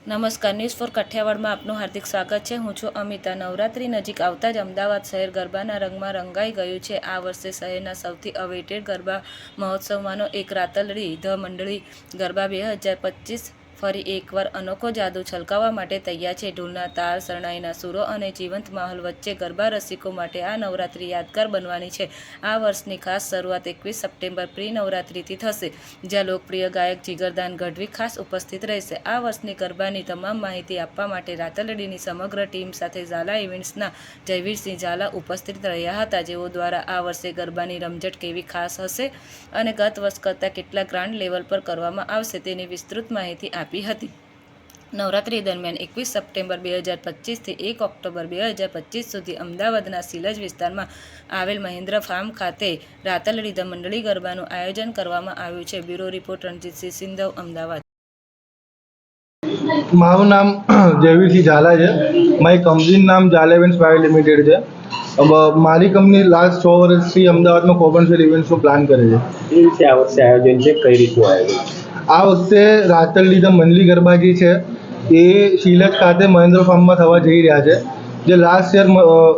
નમસ્કાર, news for કાઠિયાવાડમાં આપનું હાર્દિક સ્વાગત છે. હું છું અમિતા. નવરાત્રી નજીક આવતા જ અમદાવાદ શહેર ગરબાના રંગમાં રંગાઈ ગયું છે. આ વર્ષે શહેરના સૌથી અવેટેડ ગરબા મહોત્સવમાંનો એક રાતલડી ધ મંડળી ગરબા 2025 ફરી એકવાર અનોખો જાદુ છલકાવવા માટે તૈયાર છે. ઢોલના તાર, શરણાઈના સૂરો અને જીવંત માહોલ વચ્ચે ગરબા રસિકો માટે આ નવરાત્રી યાદગાર બનવાની છે. આ વર્ષની ખાસ શરૂઆત 21 સપ્ટેમ્બર પ્રી નવરાત્રીથી થશે, જ્યાં લોકપ્રિય ગાયક જીગરદાન ગઢવી ખાસ ઉપસ્થિત રહેશે. આ વર્ષની ગરબાની તમામ માહિતી આપવા માટે રાતલડીની સમગ્ર ટીમ સાથે ઝાલા ઇવેન્ટ્સના જયવીરસિંહ ઝાલા ઉપસ્થિત રહ્યા હતા, જેઓ દ્વારા આ વર્ષે ગરબાની રમઝટ કેવી ખાસ હશે અને ગત વર્ષ કરતાં કેટલા ગ્રાન્ડ લેવલ પર કરવામાં આવશે તેની વિસ્તૃત માહિતી આપી હતી. નવરાત્રી દરમિયાન 21 સપ્ટેમ્બર 2025 થી 1 ઓક્ટોબર 2025 સુધી અમદાવાદના સિલજ વિસ્તારમાં આવેલ મહેન્દ્ર ફાર્મ ખાતે રાતલડી ધ મંડળી ગરબાનું આયોજન કરવામાં આવ્યું છે. બ્યુરો રિપોર્ટ રણજીતસિંહ સિંધવ, અમદાવાદ. મારું નામ જયવીરસિંહ ઝાલા છે. મારી કંપનીનું નામ ઝાલા ઇવેન્ટ્સ પ્રાઇવેટ લિમિટેડ છે. મારી કંપની લાસ્ટ 6 વર્ષથી અમદાવાદમાં કોમર્શિયલ ઇવેન્ટ્સનો પ્લાન કરે છે. એ રીતે આ વર્ષે આયોજન છે, કઈ રીતનું આયોજન? આ વખતે રાતલડી ધ મંડળી ગરબા જે છે એ શિલજ ખાતે મહેન્દ્ર ફાર્મમાં થવા જઈ રહ્યા છે. જે લાસ્ટ યર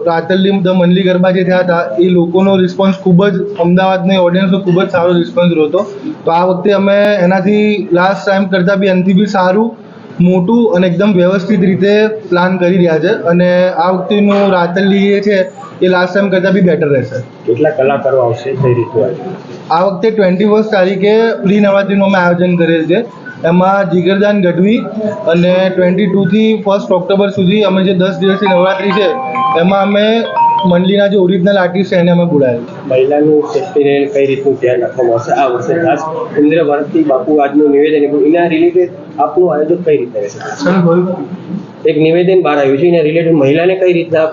રાતલડી ધ મંડળી ગરબા જે થયા હતા એ લોકોનો રિસ્પોન્સ ખૂબ જ, અમદાવાદની ઓડિયન્સનો ખૂબ જ સારો રિસ્પોન્સ રહ્યો હતો. તો આ વખતે અમે એનાથી લાસ્ટ ટાઈમ કરતાં બી એનાથી બી સારું, મોટું અને એકદમ વ્યવસ્થિત રીતે પ્લાન કરી રહ્યા છે. અને આ વખતેનું રાતલડી જે છે એ લાસ્ટ ટાઈમ કરતાં બી બેટર રહેશે. કેટલા કલાકારો આવશે, કઈ રીતનું આયોજન? આ વખતે 21 તારીખે પ્રી નવરાત્રીનું અમે આયોજન કરેલ છે. એમાં જીગરદાન ગઢવી અને 22 થી 1 ઓક્ટોબર સુધી અમે જે 10 દિવસની નવરાત્રી છે એમાં અમે મંડળીના જે ઓરિજિનલ આર્ટિસ્ટ છે એને અમે બોલાવેલ છે. મહિલાનું સેફ્ટીને કઈ રીતનું ધ્યાન રાખવામાં આવશે આ વર્ષે? ખાસ ઇન્દ્ર ભારતી બાપુ આજનું નિવેદન, એના રિલેટેડ આપનું આયોજન કઈ રીતે રહેશે? એક નિવેદન બહાર આવ્યું છે, એના રિલેટેડ મહિલાને કઈ રીતના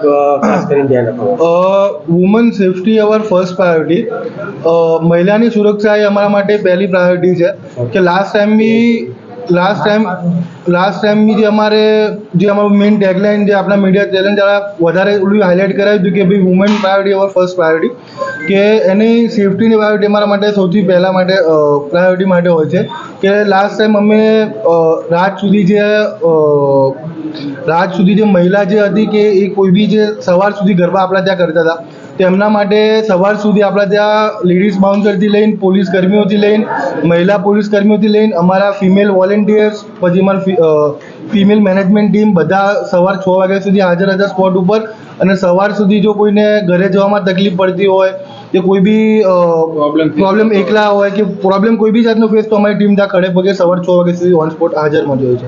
ખાસ કરીને ધ્યાન રાખવામાં? વુમન સેફ્ટી અવર ફર્સ્ટ પ્રાયોરિટી. મહિલાની સુરક્ષા એ અમારા માટે પહેલી પ્રાયોરિટી છે. કે લાસ્ટ ટાઈમની જે અમારું મેઇન ટેગલાઇન જે આપણા મીડિયા ચેનલ દ્વારા વધારે હાઇલાઇટ કરાવ્યું હતું કે ભાઈ વુમન પ્રાયોરિટી અવર ફર્સ્ટ પ્રાયોરિટી, કે એની સેફ્ટીની પ્રાયોરિટી અમારા માટે સૌથી પહેલાં માટે પ્રાયોરિટી માટે હોય છે. કે લાસ્ટ ટાઈમ અમે રાત સુધી જે મહિલા જે હતી કે એ કોઈ બી જે સવાર સુધી ગરબા આપણા ત્યાં કરતા હતા, તેમના માટે સવાર સુધી આપણા ત્યાં લેડીઝ બાઉન્સરથી લઈને, પોલીસ કર્મીઓથી લઈને, મહિલા પોલીસ કર્મીઓથી લઈને, અમારા ફિમેલ વોલેન્ટિયર્સ, પછી અમારા ફિમેલ મેનેજમેન્ટ ટીમ બધા સવાર 6 વાગ્યા સુધી હાજર હતા સ્પોટ ઉપર. અને સવાર સુધી જો કોઈને ઘરે જવામાં તકલીફ પડતી હોય કે કોઈ બી પ્રોબ્લેમ એકલા હોય કે પ્રોબ્લેમ કોઈ બી જાતનો ફેસ, તો અમારી ટીમ ત્યાં ખડે પગે સવાર 6 વાગ્યા સુધી ઓન સ્પોટ હાજર મળી હોય છે.